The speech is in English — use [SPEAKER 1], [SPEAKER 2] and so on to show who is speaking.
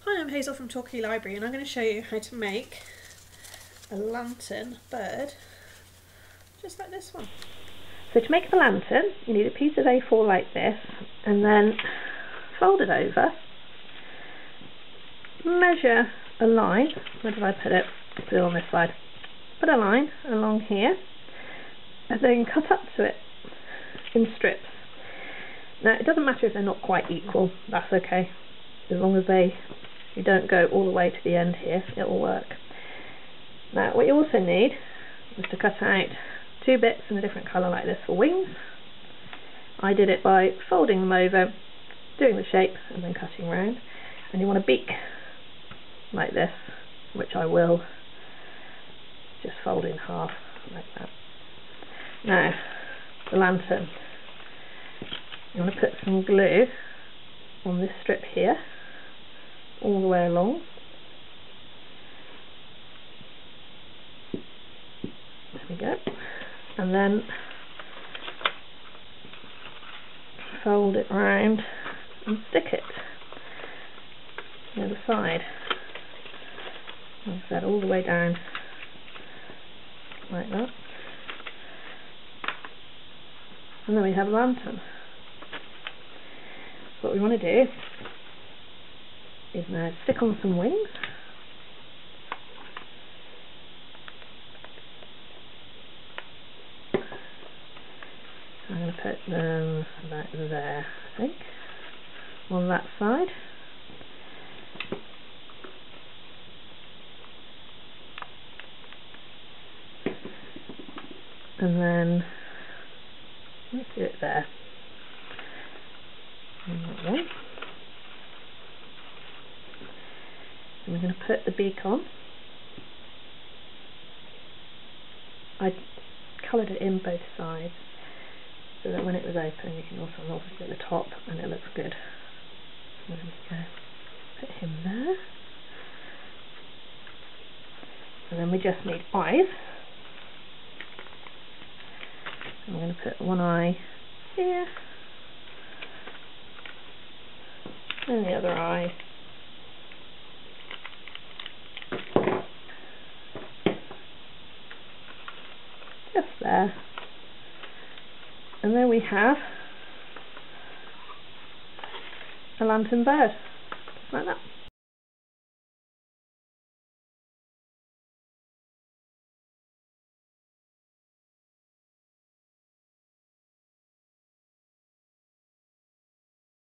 [SPEAKER 1] Hi, I'm Hazel from Torquay Library and I'm going to show you how to make a lantern bird just like this one. So to make the lantern you need a piece of A4 like this and then fold it over, measure a line, where did I put it? Put it on this side. Put a line along here and then cut up to it in strips. Now it doesn't matter if they're not quite equal, that's okay, as long as you don't go all the way to the end here, it will work. Now what you also need is to cut out two bits in a different colour like this for wings. I did it by folding them over, doing the shape and then cutting round. And you want a beak like this, which I will just fold in half like that. Now the lantern, you want to put some glue on this strip here all the way along. There we go. And then fold it round and stick it the other side. Like I said, all the way down like that. And then we have a lantern. So what we want to do is now stick on some wings. I'm going to put them about there, I think, on that side. And then let's do it there. And that one. And we're going to put the beak on. I coloured it in both sides so that when it was open you can also see at the top and it looks good. There we go. Put him there. And then we just need eyes. I'm going to put one eye here and the other eye just there, and then we have a lantern bird, just like that.